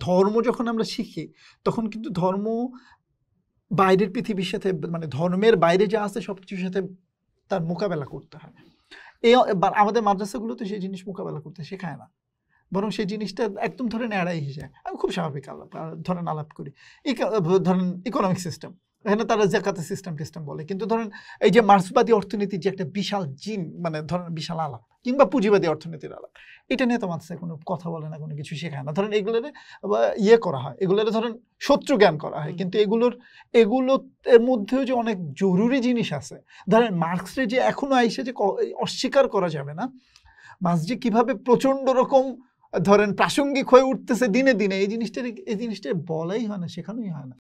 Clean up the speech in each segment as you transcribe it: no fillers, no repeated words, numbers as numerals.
ধর্ম যখন আমরা শিখি তখন কিন্তু ধর্ম বাইরের পৃথিবীর সাথে মানে ধর্মের বাইরে যা আছে সব কিছুর সাথে তার মোকাবেলা করতে হয়। আমাদের মাদ্রাসাগুলোতে সেই জিনিস মোকাবেলা করতে শেখায় না, বরং সেই জিনিসটা একদম ধরেন এড়াই যায়। আমি খুব স্বাভাবিক ধরেন আলাপ করি, ধরেন ইকোনমিক সিস্টেম, এখানে তারা জাকাতের সিস্টেম বলে, কিন্তু ধরেন এই যে মার্ক্সবাদী অর্থনীতির যে একটা বিশাল মানে ধরেন বিশাল আলাপ, কিংবা পুঁজিবাদী অর্থনীতির আলাপ, এটা নিয়ে তো মাদ্রাসায় কোনো কথা বলে না, কোনো কিছু শেখায় না। ধরেন এগুলোর করা হয়, এগুলোর ধরেন শত্রু জ্ঞান করা হয়, কিন্তু এর মধ্যেও যে অনেক জরুরি জিনিস আছে। ধরেন মার্ক্সের যে এখনো আইসে যে অস্বীকার করা যাবে না, মার্ক্স যে কিভাবে প্রচন্ড রকম ধরেন প্রাসঙ্গিক হয়ে উঠতেছে দিনে দিনে, এই জিনিসটা বলাই হয় না, শেখানোই হয় না।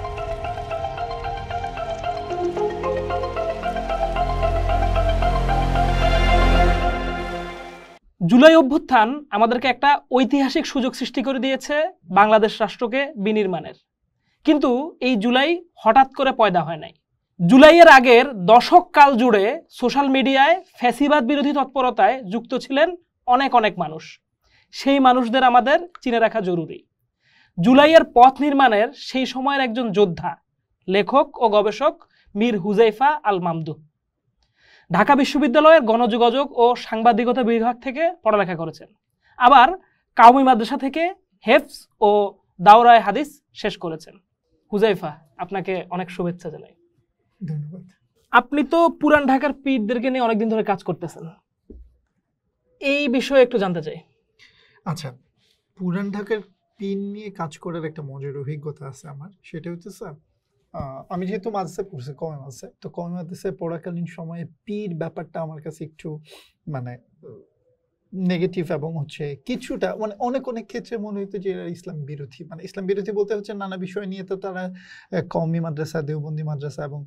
জুলাই অভ্যুত্থান আমাদেরকে একটা ঐতিহাসিক সুযোগ সৃষ্টি করে দিয়েছে বাংলাদেশ রাষ্ট্রকে বিনির্মাণের। কিন্তু এই জুলাই হঠাৎ করে পয়দা হয় নাই। জুলাইয়ের আগের দশক কাল জুড়ে সোশ্যাল মিডিয়ায় ফ্যাসিবাদ বিরোধী তৎপরতায় যুক্ত ছিলেন অনেক মানুষ। সেই মানুষদের আমাদের চিনে রাখা জরুরি। জুলাইয়ের পথ নির্মাণের সেই সময়ের একজন যোদ্ধা, লেখক ও গবেষক মীর হুজাইফা আল মামদুহ। ঢাকা বিশ্ববিদ্যালয়ের গণযোগাযোগ ও সাংবাদিকতা বিভাগ থেকে পড়ালেখা করেছেন, আবার কাওমি মাদ্রাসা থেকে হেফজ ও দাওরায়ে হাদিস শেষ করেছেন। হুজাইফা, আপনাকে অনেক শুভেচ্ছা জানাই। ধন্যবাদ। আপনি তো পুরান ঢাকার পীরদেরকে নিয়ে অনেকদিন ধরে কাজ করতেছেন, এই বিষয়ে একটু জানতে চাই। আচ্ছা, পুরান ঢাকার পীর নিয়ে কাজ করার একটা মজার অভিজ্ঞতা আছে আমার। সেটা হচ্ছে স্যার, আমি যেহেতু মাদ্রাসায় পড়ছি, কওমি মাদ্রাসায়, তো কওমি মাদ্রাসায় পড়াকালীন সময়ে পীর ব্যাপারটা আমার কাছে একটু মানে নেগেটিভ, এবং হচ্ছে কিছুটা মানে অনেক ক্ষেত্রে মনে হতো যে এরা ইসলাম বিরোধী। মানে ইসলাম বিরোধী বলতে হচ্ছে নানা বিষয় নিয়ে তো তারা কওমি মাদ্রাসা, দেওবন্দি মাদ্রাসা এবং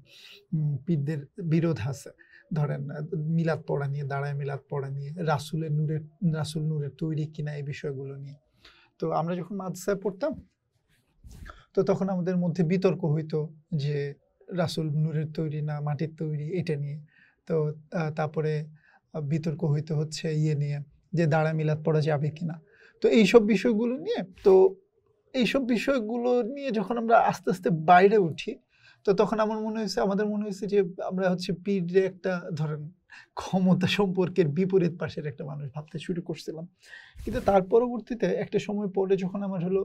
পীরদের বিরোধ আছে। ধরেন মিলাদ পড়া নিয়ে, দাঁড়ায় মিলাদ পড়া নিয়ে, রাসুল নূরের তৈরি কিনা, এই বিষয়গুলো নিয়ে। তো আমরা যখন মাদ্রাসায় পড়তাম তো তখন আমাদের মধ্যে বিতর্ক হইতো যে রাসুল নূরের তৈরি না মাটির তৈরি, এটা নিয়ে। তো তারপরে বিতর্ক হইতে হচ্ছে নিয়ে যে দাঁড়া মিলাদ পড়া যাবে কিনা। তো এইসব বিষয়গুলো নিয়ে যখন আমরা আস্তে আস্তে বাইরে উঠি, তো তখন আমাদের মনে হয়েছে যে আমরা হচ্ছে পীরে একটা ধরেন ক্ষমতা সম্পর্কের বিপরীত পাশের একটা মানুষ ভাবতে শুরু করছিলাম। কিন্তু তার পরবর্তীতে একটা সময় পরে যখন আমার হলো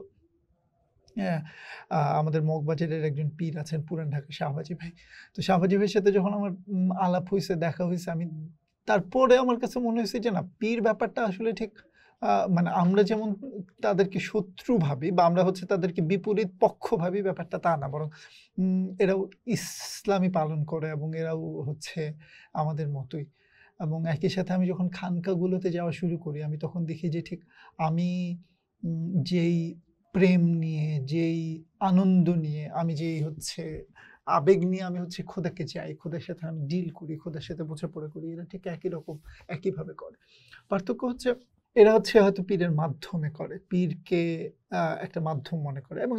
আমাদের মগবাজারের একজন পীর আছেন পুরান ঢাকা, শাহবাজি ভাই। তো শাহবাজি ভাইয়ের সাথে যখন আমার আলাপ হয়েছে, দেখা হয়েছে, তারপরে আমার কাছে মনে হয়েছে যে না, পীর ব্যাপারটা আসলে ঠিক মানে আমরা যেমন তাদেরকে শত্রু ভাবি বা আমরা হচ্ছে তাদেরকে বিপরীত পক্ষ ভাবি, ব্যাপারটা তা না, বরং এরাও ইসলামী পালন করে এবং এরাও হচ্ছে আমাদের মতোই। এবং একই সাথে আমি যখন খানকাগুলোতে যাওয়া শুরু করি, আমি তখন দেখি যে ঠিক আমি যেই প্রেম নিয়ে, যেই আনন্দ নিয়ে, আমি যেই হচ্ছে আবেগ নিয়ে আমি হচ্ছে খোদাকে চাই, খোদার সাথে আমি ডিল করি, খোদার সাথে বোঝাপড়া করি, এরা ঠিক একই রকম একইভাবে করে। পার্থক্য হচ্ছে এরা হচ্ছে হয়তো পীরের মাধ্যমে করে, পীরকে একটা মাধ্যম মনে করে, এবং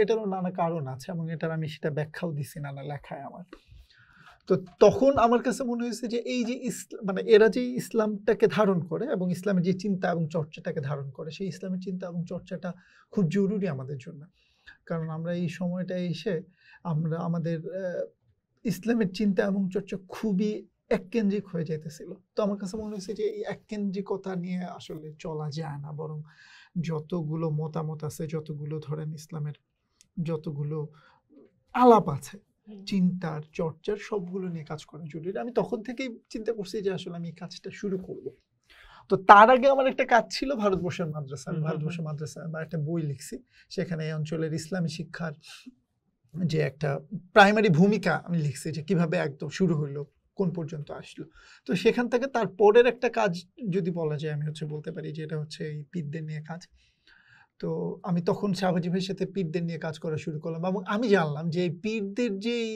এটারও নানা কারণ আছে, এবং এটার আমি সেটা ব্যাখ্যাও দিছি নানা লেখায় আমার। তো তখন আমার কাছে মনে হয়েছে যে এই যে মানে এরা যে ইসলামটাকে ধারণ করে এবং ইসলামের যে চিন্তা এবং চর্চাটাকে ধারণ করে, সেই ইসলামের চিন্তা এবং চর্চাটা খুব জরুরি আমাদের জন্য। কারণ আমরা এই সময়টায় এসে আমরা আমাদের ইসলামের চিন্তা এবং চর্চা খুবই এককেন্দ্রিক হয়ে যেতেছিল। তো আমার কাছে মনে হয়েছে যে এই এককেন্দ্রিকতা নিয়ে আসলে চলা যায় না, বরং যতগুলো মতামত আছে, যতগুলো ধরেন ইসলামের যতগুলো আলাপ আছে, চিন্তার চর্চার, সবগুলো নিয়ে কাজ করা জরুরি। আমি তখন থেকেই চিন্তা করছি যে আসলে আমি এই কাজটা শুরু করব। তো তার আগে আমার একটা কাজ ছিল ভারতবর্ষের মাদ্রাসা। আমি ভারতবর্ষের মাদ্রাসা বা একটা বই লিখছি, সেখানে এই অঞ্চলের ইসলামী শিক্ষার যে একটা প্রাইমারি ভূমিকা আমি লিখছি, যে কিভাবে একদম শুরু হলো, কোন পর্যন্ত আসলো। তো সেখান থেকে তারপরের একটা কাজ যদি বলা যায়, আমি হচ্ছে বলতে পারি যে এটা হচ্ছে এই পীরদের নিয়ে কাজ। তো আমি তখন শাহবাজি ভাইয়ের সাথে পীরদের নিয়ে কাজ করা শুরু করলাম, এবং আমি জানলাম যে এই পীরদের যেই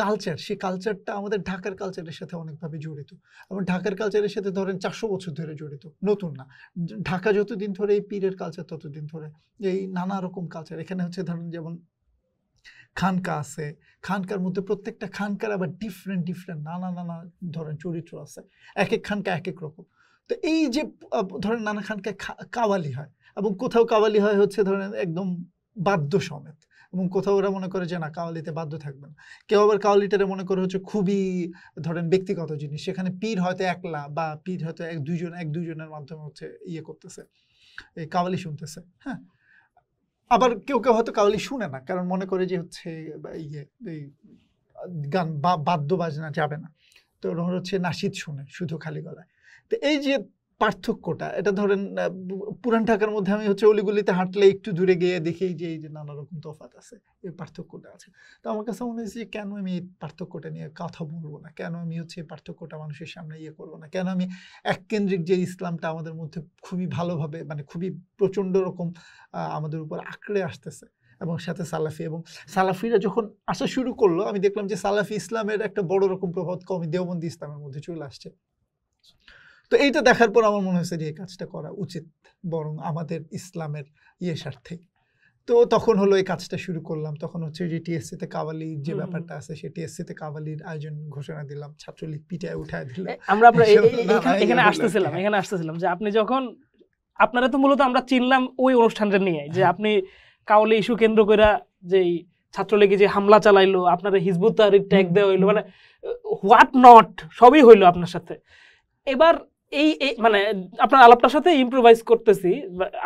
কালচার, সেই কালচারটা আমাদের ঢাকার কালচারের সাথে অনেকভাবে জড়িত, এবং ঢাকার কালচারের সাথে ধরেন 400 বছর ধরে জড়িত, নতুন না। ঢাকা যতদিন ধরে এই পীরের কালচার, ততদিন ধরে এই নানা রকম কালচার। এখানে হচ্ছে ধরেন যেমন খানকা আছে, খানকার মধ্যে প্রত্যেকটা খানকার আবার ডিফারেন্ট নানা ধরেন চরিত্র আছে, এক এক খানকা এক এক রকম। তো এই যে ধরেন নানা খানকায় কাওয়ালি হয়, এবং কোথাও কাওয়ালি হয় হচ্ছে ধরেন একদম বাদ্য সমেত, এবং কোথাও ওরা মনে করে যে না কাওয়ালিতে বাদ্য থাকবে না। কেউ আবার কাওয়ালিটারে মনে করে হচ্ছে খুবই ধরেন ব্যক্তিগত জিনিস, সেখানে পীর হয়তো একলা বা পীর হয়তো এক দুইজনের মাধ্যমে হচ্ছে ইয়ে করতেছে, এই কাওয়ালি শুনতেছে। হ্যাঁ, আবার কেউ কেউ হয়তো কাওয়ালি শুনে না, কারণ মনে করে যে হচ্ছে ইয়ে এই গান বা বাদ্য বাজনা যাবে না, তো ওরা হচ্ছে নাশিদ শুনে শুধু খালি গলায়। তো এই যে পার্থক্যটা, এটা ধরেন পুরান ঢাকার মধ্যে আমি হচ্ছে অলিগলিতে হাঁটলে একটু দূরে গিয়ে দেখি যে এই যে নানা রকম তফাৎ আছে, এই পার্থক্যটা আছে। তো আমার কাছে মনে হয়েছে যে কেন আমি এই পার্থক্যটা নিয়ে কথা বলবো না, কেন আমি হচ্ছে এই পার্থক্যটা মানুষের সামনে ইয়ে করবো না, কেন আমি এককেন্দ্রিক যে ইসলামটা আমাদের মধ্যে খুবই ভালোভাবে মানে খুবই প্রচণ্ড রকম আমাদের উপর আঁকড়ে আসতেছে, এবং সাথে সালাফি, এবং সালাফিরা যখন আসা শুরু করলো আমি দেখলাম যে সালাফি ইসলামের একটা বড় রকম প্রভাব কমই দেওবন্দি ইসলামের মধ্যে চলে আসছে। তো এইটা দেখার পর আমার মনে হয়েছে যে এই কাজটা করা উচিত, বরং আমাদের ইসলামের স্বার্থে। তো তখন হলো এই কাজটা শুরু করলাম। তখন হচ্ছে যে টিএসসিতে কাওয়ালি যে ব্যাপারটা আছে, সেই টিএসসিতে কাওয়ালির আয়োজন ঘোষণা দিলাম, ছাত্রলীগ পিটায় উঠায় দিল। আমরা এখানে আসতেছিলাম যে আপনি যখন, আপনারা তো মূলত আমরা চিনলাম ওই অনুষ্ঠানটা নিয়ে, যে আপনি কাওয়ালি ইস্যু কেন্দ্র করে যে ছাত্রলীগে যে হামলা চালাইলো, আপনারা হিজবুত তাহরীর ট্যাগ দেওয়া হইলো, মানে হোয়াট নট সবই হইলো আপনার সাথে। এবার এই মানে আপনার আলাপটার সাথে ইম্প্রোভাইজ করতেছি,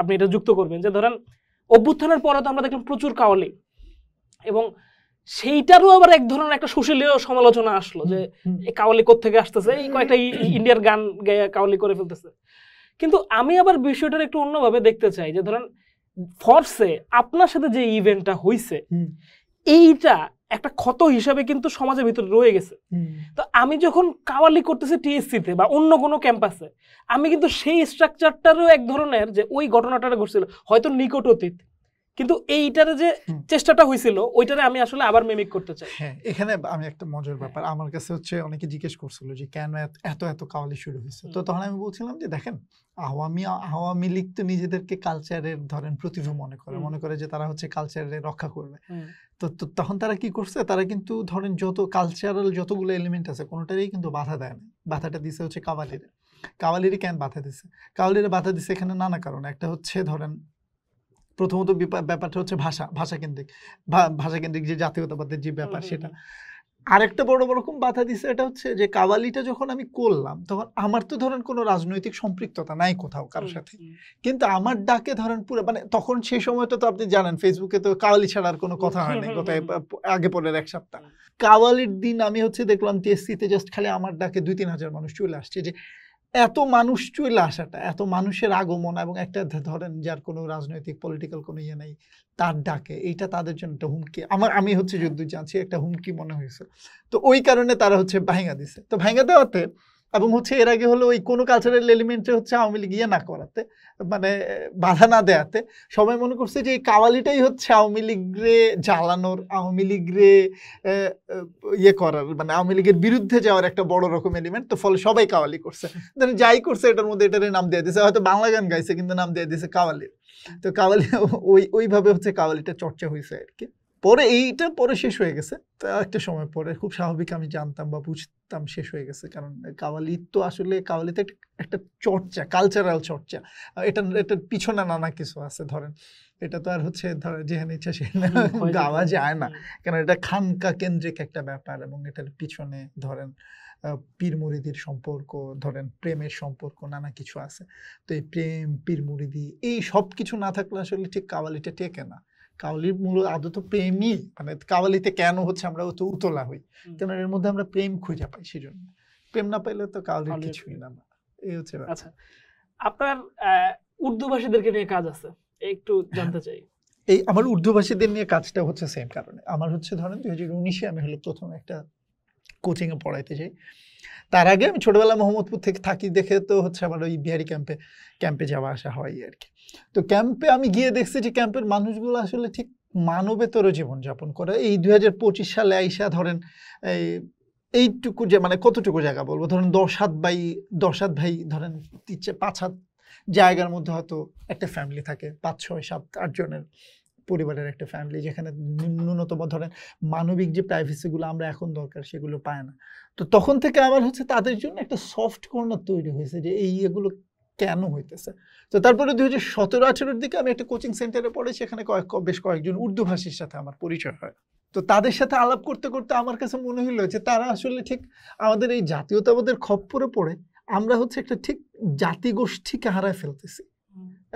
আপনি এটা যুক্ত করবেন যে ধরেন অভ্যুত্থানের পরে তো আমরা দেখলাম প্রচুর কাওয়ালি, এবং সেইটারও আবার এক ধরনের একটা সুশীলীয় সমালোচনা আসলো যে এই কাওয়ালি কোত্থেকে আসতেছে, এই কয়েকটা ইন্ডিয়ার গান গায়ে কাওয়ালি করে ফেলতেছে। কিন্তু আমি আবার বিষয়টার একটু অন্যভাবে দেখতে চাই, যে ধরেন ফোর্সে আপনার সাথে যে ইভেন্টটা হইছে, এইটা একটা ক্ষত হিসাবে কিন্তু সমাজের ভিতরে রয়ে গেছে। তো আমি যখন কাওয়ালি করতেছি টিএসসিতে বা অন্য কোনো ক্যাম্পাসে, আমি কিন্তু সেই স্ট্রাকচারটারও এক ধরনের, যে ওই ঘটনাটা ঘটছিল হয়তো নিকট অতীত, কিন্তু এইটারে যে চেষ্টাটা হয়েছিল ওইটারে আমি আসলে আবার মিমিক করতে চাই। হ্যাঁ, এখানে আমি একটা মজার ব্যাপার, আমার কাছে হচ্ছে অনেকে জিজ্ঞেস করছিল যে কেন এত কাওয়ালি শুরু হয়েছে। তো তখন আমি বলছিলাম যে দেখেন, আওয়ামী লীগ তো নিজেদেরকে কালচারের ধরেন প্রতিভা মনে করে যে তারা হচ্ছে কালচারে রক্ষা করবে। তো তখন তারা কি করছে, তারা কিন্তু ধরেন যত কালচারাল যতগুলো এলিমেন্ট আছে কোনোটারই কিন্তু বাধা দেয় না। বাধাটা দিছে হচ্ছে কাওয়ালিরে কেন বাধা দিছে? কাওয়ালিরে বাধা দিছে এখানে নানা কারণে। একটা হচ্ছে ধরেন প্রথমত ব্যাপারটা হচ্ছে ভাষাকেন্দ্রিক যে জাতীয়তাবাদের যে ব্যাপার, সেটা। আরেকটা বড় রকম বাধা দিছে, এটা হচ্ছে যে কাওয়ালিটা যখন আমি করলাম তখন আমার তো ধরেন কোনো রাজনৈতিক সম্পৃক্ততা নাই কোথাও কারোর সাথে, কিন্তু আমার ডাকে ধরেন পুরো মানে তখন সেই সময়টা তো আপনি জানেন ফেসবুকে তো কাওয়ালি ছাড়া আর কোনো কথা হয় না, আগে পরের এক সপ্তাহ। কাওয়ালির দিন আমি হচ্ছে দেখলাম টিএসসিতে জাস্ট খালি আমার ডাকে 2-3 হাজার মানুষ চলে আসছে। যে এত মানুষ চলে আসাটা, এত মানুষের আগমন, এবং একটা ধরেন যার কোনো রাজনৈতিক পলিটিক্যাল কোনো ইয়ে নেই তার ডাকে, এইটা তাদের জন্য একটা হুমকি। আমি হচ্ছে যদ্দূর জানছি একটা হুমকি মনে হয়েছে। তো ওই কারণে তারা হচ্ছে ভাঙা দিছে। তো ভাঙা দেওয়াতে, এবং হচ্ছে এর আগে হলো ওই কোনো কালচারাল এলিমেন্টে হচ্ছে আওয়ামী লীগ ইয়ে না করাতে, মানে বাধা না দেওয়াতে, সবাই মনে করছে যে এই কাওয়ালিটাই হচ্ছে আওয়ামী লীগরে জ্বালানোর, আওয়ামী লীগরে ইয়ে করার, মানে আওয়ামী লীগের বিরুদ্ধে যাওয়ার একটা বড় রকম এলিমেন্ট। তো ফলে সবাই কাওয়ালি করছে, যাই করছে এটার মধ্যে এটারে নাম দিয়ে দিয়েছে, হয়তো বাংলা গান গাইছে কিন্তু নাম দিয়ে দিয়েছে কাওয়ালি। তো কাওয়ালি ওইভাবে হচ্ছে কাওয়ালিটা চর্চা হয়েছে আর কি। পরে এইটা পরে শেষ হয়ে গেছে, তো একটা সময় পরে খুব স্বাভাবিক আমি জানতাম বা বুঝতাম শেষ হয়ে গেছে, কারণ কাওয়ালি তো আসলে কাওয়ালিতে একটা চর্চা, কালচারাল চর্চা, এটার পিছনে নানা কিছু আছে। ধরেন এটা তো আর হচ্ছে যেখানে ইচ্ছা সেখানে গাওয়া যায় না, কারণ এটা খানকা কেন্দ্রিক একটা ব্যাপার, এবং এটার পিছনে ধরেন পীর মুরিদির সম্পর্ক, ধরেন প্রেমের সম্পর্ক, নানা কিছু আছে। তো এই প্রেম, পীর মুরিদি, এই সব কিছু না থাকলে আসলে ঠিক কাওয়ালিটা টেকে না। কাওয়ালির মূল আদত প্রেমই, মানে কাওয়ালিতে কেন হচ্ছে আমরা তো উতলা হই, কেন এর মধ্যে আমরা প্রেম খুঁজে পাই, সেজন্য। প্রেম না পাইলে তো কাওয়ালির কিছুই না। এই হচ্ছে। আচ্ছা, আপনার উর্দুভাষীদেরকে নিয়ে কাজ আছে, একটু জানতে চাই। এই আমার উর্দুভাষীদের নিয়ে কাজটা হচ্ছে সেম কারণে। আমার হচ্ছে ধরেন 2019-এ আমি হলো প্রথম একটা কোচিংয়ে পড়াইতে যাই। তার আগে আমি ছোটবেলা মোহাম্মদপুর থেকে থাকি দেখে তো হচ্ছে আমার ওই বিহারি ক্যাম্পে যাওয়া আসা হয় আর কি। তো ক্যাম্পে আমি গিয়ে দেখছি যে ক্যাম্পের মানুষগুলো আসলে ঠিক মানবেতর জীবনযাপন করে। এই 2025 সালে আইসা ধরেন এইটুকু যে মানে কতটুকু জায়গা বলবো, ধরেন 10 হাত ভাই ধরেন 5 হাত জায়গার মধ্যে হয়তো একটা ফ্যামিলি থাকে, 5, 6, 7, 8 জনের পরিবারের একটা ফ্যামিলি, যেখানে ন্যূনতম ধরেন মানবিক যে প্রাইভেসিগুলো আমরা এখন দরকার সেগুলো পায় না। তো তখন থেকে আমার হচ্ছে তাদের জন্য একটা সফট কর্নার তৈরি হয়েছে, যে এগুলো কেন হইতেছে। তো তারপরে 2017-18 দিকে আমি একটা কোচিং সেন্টারে পড়ে, সেখানে বেশ কয়েকজন উর্দু ভাষীর সাথে আমার পরিচয় হয়। তো তাদের সাথে আলাপ করতে করতে আমার কাছে মনে হলো যে তারা আসলে ঠিক আমাদের এই জাতীয়তাবাদের খপ্পরে পড়ে আমরা হচ্ছে একটা ঠিক জাতিগোষ্ঠীকে হারায় ফেলতেছি,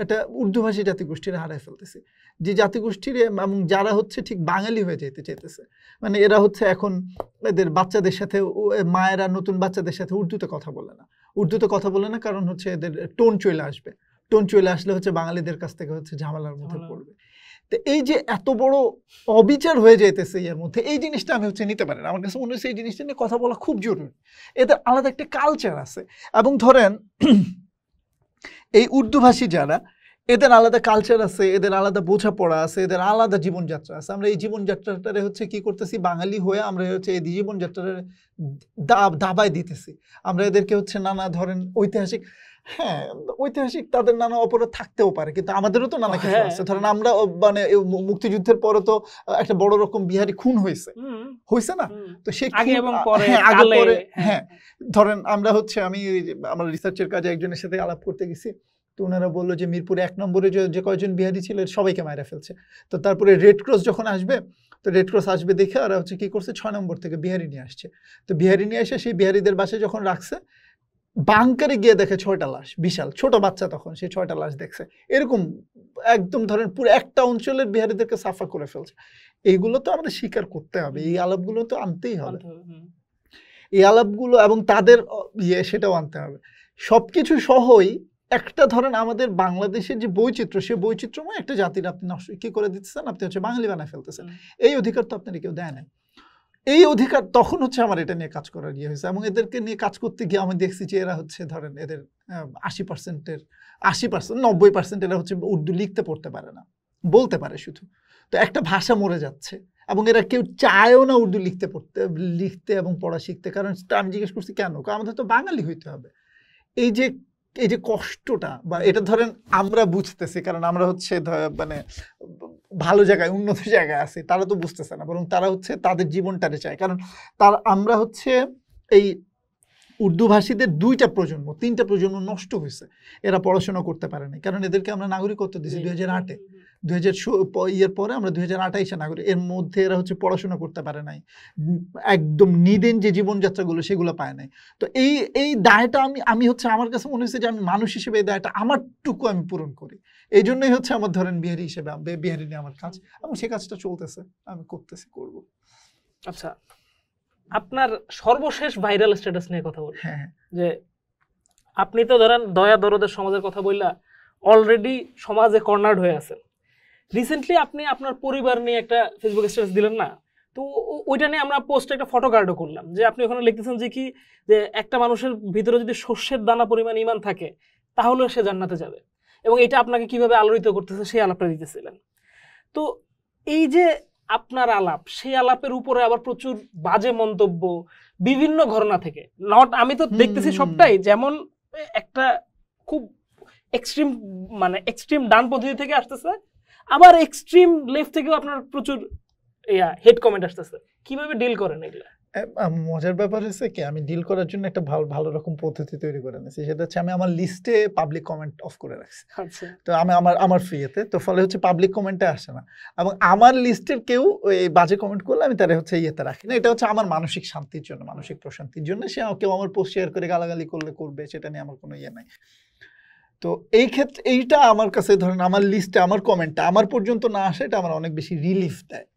একটা উর্দুভাষী জাতিগোষ্ঠীরা হারায় ফেলতেছি, যে জাতিগোষ্ঠীর এবং যারা হচ্ছে ঠিক বাঙালি হয়ে যেতে চাইতেছে। মানে এরা হচ্ছে এখন এদের বাচ্চাদের সাথে, মায়েরা নতুন বাচ্চাদের সাথে উর্দুতে কথা বলে না, কারণ হচ্ছে এদের টোন চলে আসবে, টোন চলে আসলে হচ্ছে বাঙালিদের কাছ থেকে হচ্ছে ঝামেলার মধ্যে পড়বে। তো এই যে এত বড় অবিচার হয়ে যাইতেছে এর মধ্যে, এই জিনিসটা আমি হচ্ছে নিতে পারি না। আমার কাছে মনে হচ্ছে এই জিনিসটা নিয়ে কথা বলা খুব জরুরি। এদের আলাদা একটা কালচার আছে, এবং ধরেন এই উর্দুভাষী যারা, এদের আলাদা কালচার আছে, এদের আলাদা বোঝাপড়া আছে, এদের আলাদা জীবনযাত্রা আছে। আমরা এই জীবনযাত্রাটারে হচ্ছে কি করতেছি, বাঙালি হয়ে আমরা হচ্ছে এই জীবনযাত্রাটারে দাবায় দিতেছি। আমরা এদেরকে হচ্ছে নানা ধরেন ঐতিহাসিক, হ্যাঁ ঐতিহাসিক তাদের নানা অপরাধ থাকতেও পারে, কিন্তু আমাদেরও তো নানা কিছু আছে। ধরেন আমরা মানে মুক্তিযুদ্ধের পরে তো একটা বড় রকম বিহারি খুন হয়েছে না, তো সে আগে পরে হ্যাঁ ধরেন আমরা হচ্ছে আমি আমার রিসার্চের কাজে একজনের সাথে আলাপ করতে গেছি, তো ওনারা বললো যে মিরপুরে 1 নম্বরে যে কয়জন বিহারি ছিল সবাইকে মারা ফেলছে। তো তারপরে রেড ক্রস যখন আসবে, তো রেড ক্রস আসবে দেখে ওরা হচ্ছে কি করছে, 6 নম্বর থেকে বিহারি নিয়ে আসছে। তো বিহারি নিয়ে এসে সেই বিহারিদের বাসায় যখন রাখছে, বাংকারে গিয়ে দেখে 6টা লাশ, বিশাল ছোট বাচ্চা তখন, সেই 6টা লাশ দেখছে। এরকম একদম ধরেন পুরো একটা অঞ্চলের বিহারিদেরকে সাফা করে ফেলছে। এইগুলো তো আমাদের স্বীকার করতে হবে, এই আলাপগুলো তো আনতেই হবে, এই আলাপগুলো এবং তাদের সেটাও আনতে হবে। সবকিছু সহই একটা ধরেন আমাদের বাংলাদেশের যে বৈচিত্র্য, সে বৈচিত্র্যময় একটা জাতির আপনি নষ্ট কি করে দিতেছেন, আপনি হচ্ছে বাঙালি বানায় ফেলতেছেন। এই অধিকার তো আপনার কেউ দেয় না। এই অধিকার তখন হচ্ছে আমার এটা নিয়ে কাজ করার ইয়ে হয়েছে, এবং এদেরকে নিয়ে কাজ করতে গিয়ে আমি দেখছি যে এরা হচ্ছে ধরেন এদের 80% 90% এরা হচ্ছে উর্দু লিখতে পড়তে পারে না, বলতে পারে শুধু। তো একটা ভাষা মরে যাচ্ছে, এবং এরা কেউ চায়ও না উর্দু লিখতে এবং পড়া শিখতে। কারণ আমি জিজ্ঞেস করছি কেন, আমাদের তো বাঙালি হইতে হবে। এই যে কষ্টটা, বা এটা ধরেন আমরা বুঝতেছি কারণ আমরা হচ্ছে মানে ভালো জায়গায় উন্নত জায়গায় আছি, তারা তো বুঝতেছে না, বরং তারা হচ্ছে তাদের জীবনটারে চায়। কারণ আমরা হচ্ছে এই উর্দু ভাষীদের 2টা প্রজন্ম 3টা প্রজন্ম নষ্ট হয়েছে, এরা পড়াশোনা করতে পারে না। কারণ এদেরকে আমরা নাগরিকত্ব দিয়েছি 2008-এ, 2000 পরে আমরা 2028-এ নাগরিক। এর মধ্যে এরা হচ্ছে পড়াশোনা করতে পারে নাই, একদম নিদেন যে জীবনযাত্রাগুলো সেগুলো পায় নাই। তো এই দায়টা আমি হচ্ছে আমার কাছে মনে হচ্ছে যে আমি মানুষ হিসেবে এই দায়টা আমারটুকু আমি পূরণ করি। এই জন্যই হচ্ছে আমার ধরেন বিহারি হিসেবে বিহারি নিয়ে আমার কাজ, এবং সে কাজটা চলতেছে, আমি করব। আচ্ছা, আপনার সর্বশেষ ভাইরাল স্ট্যাটাস নিয়ে কথা বলি। হ্যাঁ, যে আপনি তো ধরেন দয়া দরদের সমাজের কথা বললা, অলরেডি সমাজে কর্নার্ড হয়ে আছেন। রিসেন্টলি আপনি আপনার পরিবার নিয়ে একটা ফেসবুক স্ট্যাটাস দিলেন না, তো ওইটা নিয়ে আমরা পোস্টে একটা ফটো কার্ডও করলাম, যে আপনি ওখানে লিখতেছেন যে কি, যে একটা মানুষের ভিতরে যদি শস্যের দানা পরিমাণ ঈমান থাকে তাহলে সে জান্নাতে যাবে, এবং এটা আপনাকে কিভাবে আলোড়িত করতেছে সেই আলাপটা দিতেছিলেন। তো এই যে আপনার আলাপ, সেই আলাপের উপরে আবার প্রচুর বাজে মন্তব্য বিভিন্ন ঘটনা থেকে, আমি তো দেখতেছি সবটাই, যেমন একটা খুব এক্সট্রিম ডান পদ্ধতি থেকে আসতেছে, আবার এক্সট্রিম লেফট থেকেও আপনার প্রচুর হেড কমেন্ট আসতেছে। কিভাবে ডিল করেন এগুলা? মজার ব্যাপার হচ্ছে কি, আমি ডিল করার জন্য একটা ভালো রকম পদ্ধতি তৈরি করে নিয়েছি। সেটা হচ্ছে আমি আমার লিস্টে পাবলিক কমেন্ট অফ করে রাখছি। তো আমি আমার ফ্রিতে, তো ফলে হচ্ছে পাবলিক কমেন্টে আসে না, এবং আমার লিস্টের কেউ এই বাজে কমেন্ট করলে আমি তারা হচ্ছে ইয়েতে রাখি না। এটা হচ্ছে আমার মানসিক শান্তির জন্য, মানসিক প্রশান্তির জন্য। সে কেউ আমার পোস্ট শেয়ার করে গালাগালি করবে, সেটা নিয়ে আমার কোনো ইয়ে নাই। তো এই ক্ষেত্রে এইটা আমার কাছে ধরেন আমার লিস্টে আমার কমেন্টটা আমার পর্যন্ত না আসে, এটা আমার অনেক বেশি রিলিফ দেয়।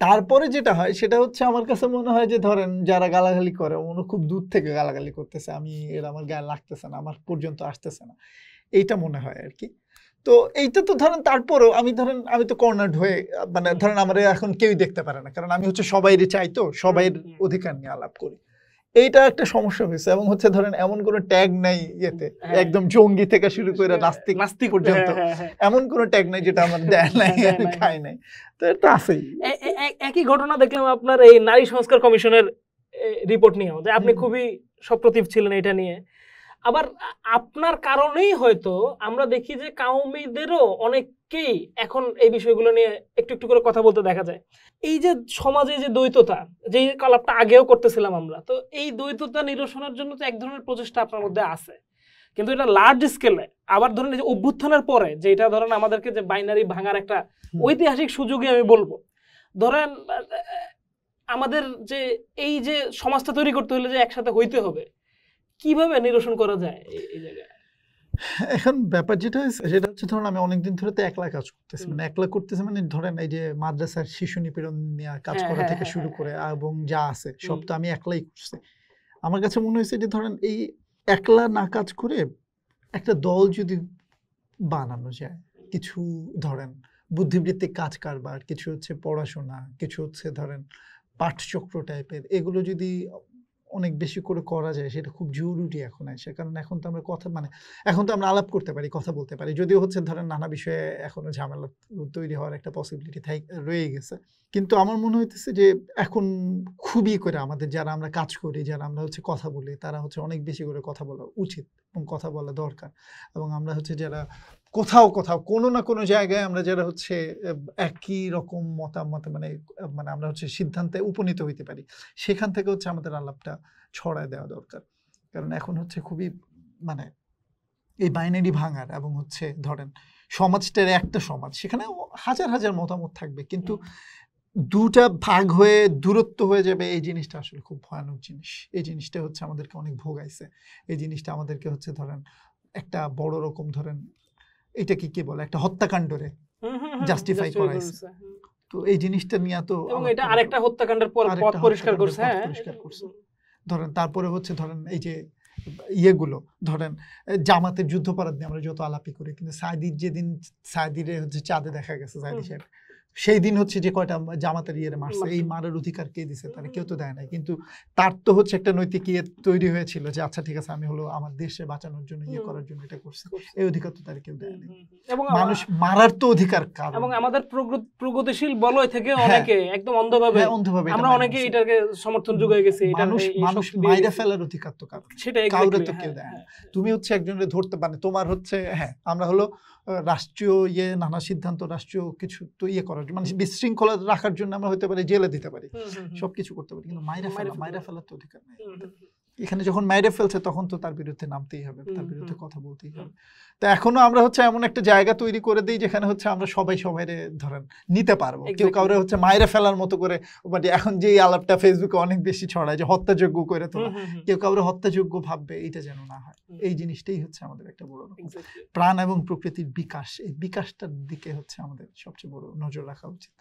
তারপরে যেটা হয় সেটা হচ্ছে আমার কাছে মনে হয় যে ধরেন যারা গালাগালি করে ওরা খুব দূর থেকে গালাগালি করতেছে, এরা আমার গায়ে লাগতেছে না, আমার পর্যন্ত আসতেছে না, এইটা মনে হয় আর কি। তো এইটা তো ধরেন তারপরেও আমি তো কর্নার্ড হয়ে, মানে ধরেন আমার এখন কেউই দেখতে পারে না, কারণ আমি হচ্ছে সবাইরে চাই, তো সবাইয়ের অধিকার নিয়ে আলাপ করি। এইটা একটা সমস্যা হয়েছে, এবং হচ্ছে ধরেন এমন কোনো ট্যাগ নাই ইয়েতে, একদম জঙ্গি থেকে শুরু করে নাস্তিক পর্যন্ত এমন কোনো ট্যাগ নাই যেটা আমার দেয় নাই, আমি খাই নাই। তো এটা আছেই। একই ঘটনা দেখলাম আপনার এই নারী সংস্কার কমিশনের রিপোর্ট নিয়েও, যে আপনি খুবই সপ্রতিভ ছিলেন এটা নিয়ে। আবার আপনার কারণেই হয়তো আমরা দেখি যে কাউমিদেরও অনেককেই এখন এই বিষয়গুলো নিয়ে একটু একটু করে কথা বলতে দেখা যায়। এই যে সমাজে যে দ্বৈততা, যেই কলাপটা আগেও করতেছিলাম আমরা, তো এই দ্বৈততা নিরসনের জন্য তো এক ধরনের প্রচেষ্টা আপনার মধ্যে আছে। কিন্তু এটা লার্জ স্কেলে আবার ধরেন এই যে অভ্যুত্থানের পরে যেটা ধরেন আমাদেরকে যে বাইনারি ভাঙার একটা ঐতিহাসিক সুযোগই আমি বলবো, ধরেন আমাদের যে এই যে সমাজটা তৈরি করতে হলে যে একসাথে হইতে হবে, কিভাবে নিরসন করা যায় এই জায়গায়? এখন ব্যাপার যেটা হয়েছে সেটা হচ্ছে ধরুন আমি অনেকদিন ধরে তো একলা কাজ করতেছি, মানে একলা করতেছি মানে ধরেন এই যে মাদ্রাসার শিশু নিপীড়ন নিয়ে কাজ করা থেকে শুরু করে এবং যা আছে সব তো আমি একলাই করছি। আমার কাছে মনে হয়েছে যে ধরেন এই একলা না কাজ করে একটা দল যদি বানানো যায়, কিছু ধরেন বুদ্ধিবৃত্তিক কাজ কারবার, কিছু হচ্ছে পড়াশোনা, কিছু হচ্ছে ধরেন পাঠচক্র টাইপের, এগুলো যদি অনেক বেশি করে করা যায় সেটা খুব জরুরি এখন এসে। কারণ এখন তো আমরা কথা মানে এখন তো আমরা আলাপ করতে পারি, কথা বলতে পারি, যদিও হচ্ছে ধরেন নানা বিষয়ে এখনো ঝামেলা তৈরি হওয়ার একটা পসিবিলিটি রয়ে গেছে। কিন্তু আমার মনে হইতেছে যে এখন খুবই করে আমাদের যারা আমরা কাজ করি, যারা আমরা হচ্ছে কথা বলি, তারা হচ্ছে অনেক বেশি করে কথা বলা উচিত এবং কথা বলা দরকার। এবং আমরা হচ্ছে যারা কোথাও কোনো না কোনো জায়গায় আমরা যারা হচ্ছে একই রকম মতামত মানে আমরা হচ্ছে সিদ্ধান্তে উপনীত হইতে পারি, সেখান থেকে হচ্ছে আমাদের আলাপটা ছড়ায় দেওয়া দরকার। কারণ এখন হচ্ছে খুবই মানে এই বাইনারি ভাঙার এবং হচ্ছে ধরেন সমাজটার একটা সমাজ, সেখানে হাজার হাজার মতামত থাকবে, কিন্তু দুটা ভাগ হয়ে দূরত্ব হয়ে যাবে, এই জিনিসটা আসলে খুব ভয়ানক জিনিস। এই জিনিসটা হচ্ছে আমাদেরকে অনেক ভোগাইছে। এই জিনিসটা আমাদেরকে হচ্ছে ধরেন একটা বড় রকম ধরেন এটাকে কি বলে একটা হত্যাকাণ্ডরে জাস্টিফাই করাইছে। তো এই জিনিসটা নিয়ে তো এবং এটা আরেকটা হত্যাকাণ্ডের পর পথ পরিষ্কার করছে। ধরেন তারপরে হচ্ছে ধরেন এই যে ইয়েগুলো ধরেন জামাতের যুদ্ধাপরাধ নিয়ে আমরা যত আলাপি করি, কিন্তু সাইদির যেদিন সাইদিরে হচ্ছে চাঁদে দেখা গেছে সাইদি সাহেব, সেই দিন হচ্ছে যে কয়টা জামাতের ইয়ে মারছে, এই মারার অধিকার কে দিছে? তারা কেউ তো দেয় নাই। কিন্তু তার তো হচ্ছে একটা নৈতিক ইয়ে তৈরি হয়েছিল যে আচ্ছা ঠিক আছে আমি হলো আমার দেশে বাঁচানোর জন্য ইয়ে করার জন্য এটা করছি, এই অধিকার তো তারা কেউ দেয় নাই। এবং মানুষ মারার তো অধিকার কার? এবং আমাদের প্রগতিশীল বলয় থেকে অনেকে একদম অন্ধভাবে আমরা অনেকে এটাকে সমর্থন যোগায় গেছি। মানুষ মাইরা ফেলার অধিকার তো কারণ সেটা কাউরে তো কেউ দেয় না। তুমি হচ্ছে একজনের ধরতে মানে তোমার হচ্ছে আমরা হলো রাষ্ট্রীয় ইয়ে নানা সিদ্ধান্ত রাষ্ট্রীয় কিছু তো ইয়ে করার মানে বিশৃঙ্খলা রাখার জন্য আমরা হতে পারি জেলে দিতে পারি, সবকিছু করতে পারি, কিন্তু মাইরা ফেলার তো অধিকার নেই। এখানে যখন মাইরে ফেলছে তখন তো তার বিরুদ্ধে নামতেই হবে, তার বিরুদ্ধে কথা বলতেই হবে। তো এখনো আমরা হচ্ছে এমন একটা জায়গা তৈরি করে দিই যেখানে হচ্ছে আমরা সবাই ধরেন নিতে পারবো, কেউ কাউরে হচ্ছে মাইরে ফেলার মতো করে। মানে এখন যে আলাপটা ফেসবুকে অনেক বেশি ছড়ায় যে হত্যাযোগ্য করে তোলা, কেউ কাউরে হত্যাযোগ্য ভাববে, এইটা যেন না হয়। এই জিনিসটাই হচ্ছে আমাদের একটা বড় প্রাণ এবং প্রকৃতির বিকাশ, এই বিকাশটার দিকে হচ্ছে আমাদের সবচেয়ে বড় নজর রাখা উচিত।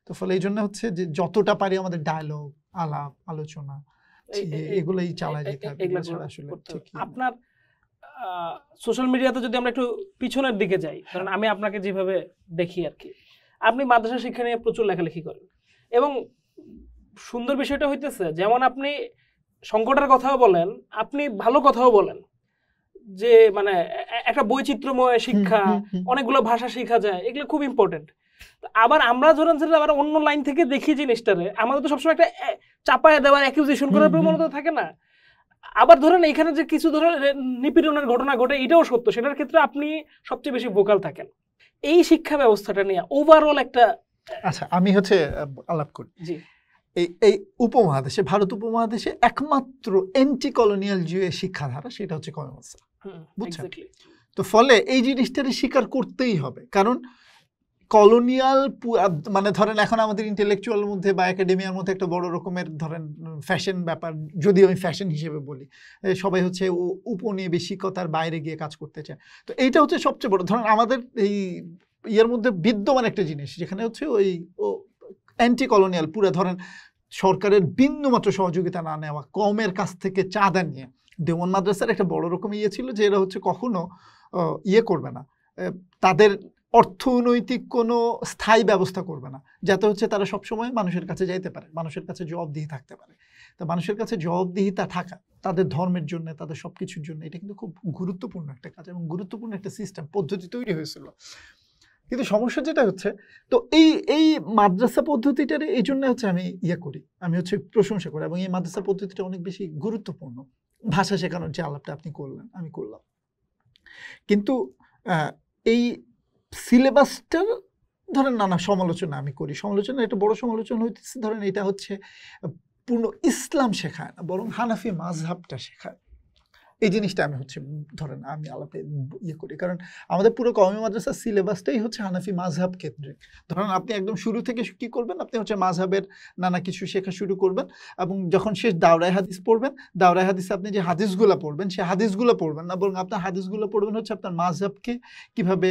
তো ফলে এই জন্য হচ্ছে যে যতটা পারি আমাদের ডায়লগ, আলাপ, আলোচনা এগুলোই চালায় যেতে হবে। আপনার সোশ্যাল মিডিয়াতে যদি আমরা একটু পিছনের দিকে যাই, কারণ আমি আপনাকে যেভাবে দেখি আর কি, আপনি মাদ্রাসা শিক্ষা নিয়ে প্রচুর লেখালেখি করেন এবং সুন্দর বিষয়টা হইতেছে যেমন আপনি সংকটের কথাও বলেন, আপনি ভালো কথাও বলেন, যে মানে একটা বৈচিত্র্যময় শিক্ষা, অনেকগুলো ভাষা শেখা যায়, এগুলো খুব ইম্পর্টেন্ট। আবার আমরা ধরেন সেটা আবার অন্য লাইন থেকে দেখি জিনিসটারে, আমাদের তো সবসময় একটা চাপায় দেওয়ার অ্যাকিউজেশন করার প্রবণতা থাকে না। আবার ধরেন এখানে যে কিছু ধরেন নিপীড়নের ঘটনা ঘটে, এটাও সত্য, সেটার ক্ষেত্রে আপনি সবচেয়ে বেশি ভোকাল থাকেন। এই শিক্ষা ব্যবস্থাটা নিয়ে ওভারঅল একটা আচ্ছা আমি হচ্ছে আলাপ করি। জি, এই উপমহাদেশে ভারত উপমহাদেশে একমাত্র অ্যান্টি কলোনিয়াল যে শিক্ষাধারা সেটা হচ্ছে কমার্স, বুঝছেন? তো ফলে এই জিনিসটারে স্বীকার করতেই হবে, কারণ কলোনিয়াল মানে ধরেন এখন আমাদের ইন্টেলেকচুয়াল মধ্যে বা একাডেমিয়ার মধ্যে একটা বড় রকমের ধরেন ফ্যাশন ব্যাপার, যদি আমি ফ্যাশন হিসেবে বলি, সবাই হচ্ছে উপনিবেশিকতার বাইরে গিয়ে কাজ করতে চায়। তো এইটা হচ্ছে সবচেয়ে বড় ধরেন আমাদের এই ইয়ের মধ্যে বিদ্যমান একটা জিনিস, যেখানে হচ্ছে ওই অ্যান্টি কলোনিয়াল পুরো ধরেন সরকারের বিন্দুমাত্র সহযোগিতা না নেওয়া, কমের কাছ থেকে চাঁদা নিয়ে। দেওয়ান মাদ্রাসার একটা বড় রকম ইয়ে ছিল যে এরা হচ্ছে কখনো ইয়ে করবে না, তাদের অর্থনৈতিক কোনো স্থায়ী ব্যবস্থা করবে না, যাতে হচ্ছে তারা সবসময় মানুষের কাছে যাইতে পারে, মানুষের কাছে জবাবদিহি থাকতে পারে। তো মানুষের কাছে জবাবদিহিতা থাকা তাদের ধর্মের জন্য, তাদের সব কিছুর জন্য, এটা কিন্তু খুব গুরুত্বপূর্ণ একটা কাজ এবং গুরুত্বপূর্ণ একটা সিস্টেম পদ্ধতি তৈরি হয়েছিল। কিন্তু সমস্যা যেটা হচ্ছে, তো এই মাদ্রাসা পদ্ধতিটার এই জন্য হচ্ছে আমি ইয়ে করি, আমি হচ্ছে প্রশংসা করি, এবং এই মাদ্রাসা পদ্ধতিটা অনেক বেশি গুরুত্বপূর্ণ। ভাষা শেখানোর যে আলাপটা আপনি করলেন, আমি করলাম, কিন্তু এই সিলেবাসটার ধরেন নানা সমালোচনা আমি করি। সমালোচনা, একটা বড় সমালোচনা হইতেছে ধরেন এটা হচ্ছে পূর্ণ ইসলাম শেখায় না, বরং হানাফি মাযহাবটা শেখায়। এই জিনিসটা আমি হচ্ছে ধরেন আমি আলাপে ইয়ে করি, কারণ আমাদের পুরো কওমি মাদ্রাসার সিলেবাসটাই হচ্ছে হানাফি মাযহাব কেন্দ্রিক। ধরেন আপনি একদম শুরু থেকে কি করবেন, আপনি হচ্ছে মাযহাবের নানা কিছু শেখা শুরু করবেন, এবং যখন শেষ দাওরায়ে হাদিস পড়বেন, দাওরায়ে হাদিসে আপনি যে হাদিসগুলো পড়বেন সেই হাদিসগুলো পড়বেন না, বরং আপনার হাদিসগুলো পড়বেন হচ্ছে আপনার মাযহাবকে কিভাবে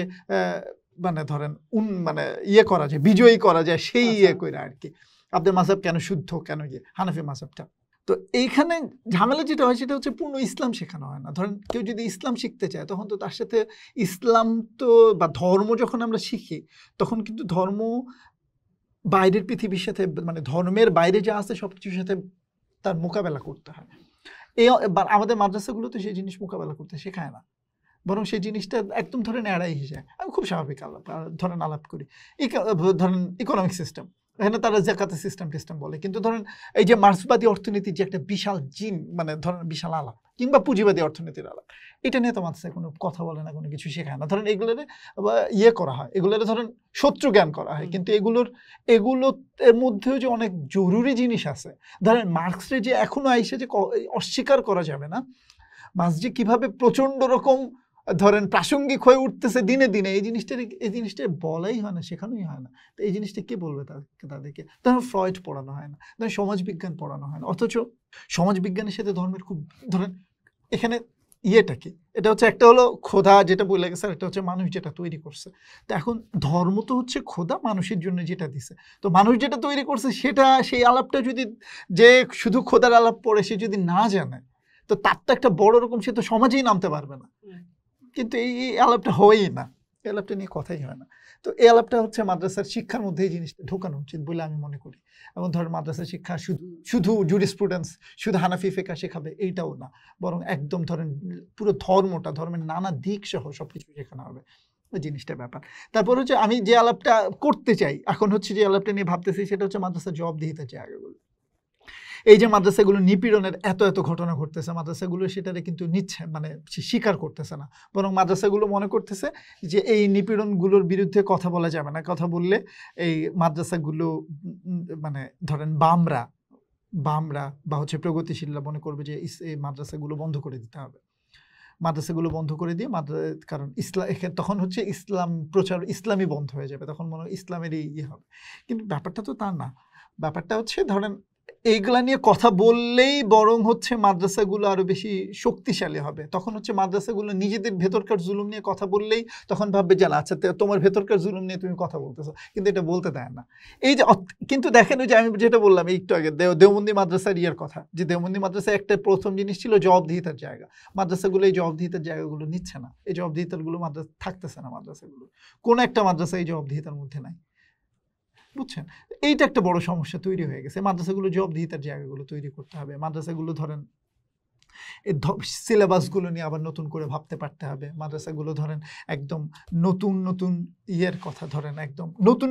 মানে ধরেন মানে ইয়ে করা যায়, বিজয়ী করা যায়, সেই ইয়ে করে আর কি। আপনার মাযহাব কেন শুদ্ধ, কেন ইয়ে হানাফি মাযহাবটা। তো এইখানে ঝামেলা যেটা হয় সেটা হচ্ছে পূর্ণ ইসলাম শেখানো হয় না। ধরেন কেউ যদি ইসলাম শিখতে চায় তখন তো তার সাথে ইসলাম তো বা ধর্ম যখন আমরা শিখি তখন কিন্তু ধর্ম বাইরের পৃথিবীর সাথে মানে ধর্মের বাইরে যা আছে সব কিছুর সাথে তার মোকাবেলা করতে হয়। আমাদের মাদ্রাসাগুলো তো সেই জিনিস মোকাবেলা করতে শেখায় না, বরং সেই জিনিসটা একদম ধরেন এড়াই যায়। আমি খুব স্বাভাবিক ধরেন আলাপ করি, ধরেন ইকোনমিক সিস্টেম, এখানে তারা জাকাতের সিস্টেম বলে, কিন্তু ধরেন এই যে মার্ক্সবাদী অর্থনীতির যে একটা বিশাল মানে ধরেন বিশাল আলাপ, কিংবা পুঁজিবাদী অর্থনীতির আলাপ, এটা নিয়ে তো মাদ্রাসায় কোনো কথা বলে না, কোনো কিছু শেখায় না। ধরেন এগুলোর ইয়ে করা হয়, এগুলোর ধরেন শত্রু জ্ঞান করা হয়, কিন্তু এর মধ্যেও যে অনেক জরুরি জিনিস আছে। ধরেন মার্ক্সের যে এখনো আইসে যে অস্বীকার করা যাবে না, মার্ক্স যে কিভাবে প্রচন্ড রকম ধরেন প্রাসঙ্গিক হয়ে উঠতেছে দিনে দিনে, এই জিনিসটা বলাই হয় না, শেখানোই হয় না। তো এই জিনিসটা কে বলবে তাদেরকে? ধরেন ফ্রয়েড পড়ানো হয় না, ধরেন সমাজবিজ্ঞান পড়ানো হয় না, অথচ সমাজবিজ্ঞানের সাথে ধর্মের খুব ধরেন এখানে ইয়েটা কি, এটা হচ্ছে একটা হলো খোদা যেটা বলে গেছে, আর একটা হচ্ছে মানুষ যেটা তৈরি করছে। তো এখন ধর্ম তো হচ্ছে খোদা মানুষের জন্য যেটা দিছে, তো মানুষ যেটা তৈরি করছে সেটা, সেই আলাপটা যদি যে শুধু খোদার আলাপ পড়ে সে যদি না জানে, তো তার তো একটা বড় রকম, সে তো সমাজেই নামতে পারবে না। কিন্তু এই আলাপটা হয়ই না, এই আলাপটা নিয়ে কথাই হয় না। তো এই আলাপটা হচ্ছে মাদ্রাসার শিক্ষার মধ্যে এই জিনিসটা ঢোকানো উচিত বলে আমি মনে করি। এবং ধর মাদ্রাসার শিক্ষা শুধু জুরিসপ্রুডেন্স, শুধু হানাফি ফিকহ শেখাবে এইটাও না, বরং একদম ধরেন পুরো ধর্মটা, ধর্মের নানা দিক সহ সবকিছু শেখানো হবে, ওই জিনিসটা ব্যাপার। তারপর হচ্ছে আমি যে আলাপটা করতে চাই এখন হচ্ছে, যে আলাপটা নিয়ে ভাবতেছি সেটা হচ্ছে মাদ্রাসার জবাবদিহিতার জায়গাগুলো। এই যে মাদ্রাসাগুলো নিপীড়নের এত ঘটনা ঘটতেছে, মাদ্রাসাগুলো সেটারে কিন্তু নিচ্ছে, মানে স্বীকার করতেছে না, বরং মাদ্রাসাগুলো মনে করতেছে যে এই নিপীড়নগুলোর বিরুদ্ধে কথা বলা যাবে না, কথা বললে এই মাদ্রাসাগুলো মানে ধরেন বামরা বা হচ্ছে প্রগতিশীলরা মনে করবে যে এই মাদ্রাসাগুলো বন্ধ করে দিতে হবে, মাদ্রাসাগুলো বন্ধ করে দিয়ে কারণ ইসলাম তখন হচ্ছে ইসলাম প্রচার, ইসলামই বন্ধ হয়ে যাবে, তখন মনে হয় ইসলামেরই ইয়ে হবে। কিন্তু ব্যাপারটা তো তা না, ব্যাপারটা হচ্ছে ধরেন এইগুলা নিয়ে কথা বললেই বরং হচ্ছে মাদ্রাসাগুলো আরো বেশি শক্তিশালী হবে। তখন হচ্ছে মাদ্রাসাগুলো নিজেদের ভেতরকার জুলুম নিয়ে কথা বললেই তখন ভাববে যে আচ্ছা তোমার ভেতরকার জুলুম নিয়ে তুমি কথা বলতেছো, কিন্তু এটা বলতে দেয় না। এই যে কিন্তু দেখেন ওই যে আমি যেটা বললাম একটু আগে দেওবন্দি মাদ্রাসার ইয়ের কথা, যে দেওবন্দি মাদ্রাসায় একটা প্রথম জিনিস ছিল জবাবদিহিতার জায়গা, মাদ্রাসাগুলো এই জবাবদিহিতার জায়গাগুলো নিচ্ছে না, এই জবাবদিহিতারগুলো মাদ্রাসা থাকতেছে না, মাদ্রাসাগুলো কোন একটা মাদ্রাসা এই জবাবদিহিতার মধ্যে নাই, বুঝছেন? এইটা একটা বড় সমস্যা তৈরি হয়ে গেছে। মাদ্রাসাগুলো জবাবদিহিতার জায়গাগুলো তৈরি করতে হবে, মাদ্রাসাগুলো ধরেন এই সিলেবাসগুলো নিয়ে আবার নতুন করে ভাবতে পারতে হবে, মাদ্রাসাগুলো ধরেন একদম নতুন ইয়ের কথা, ধরেন একদম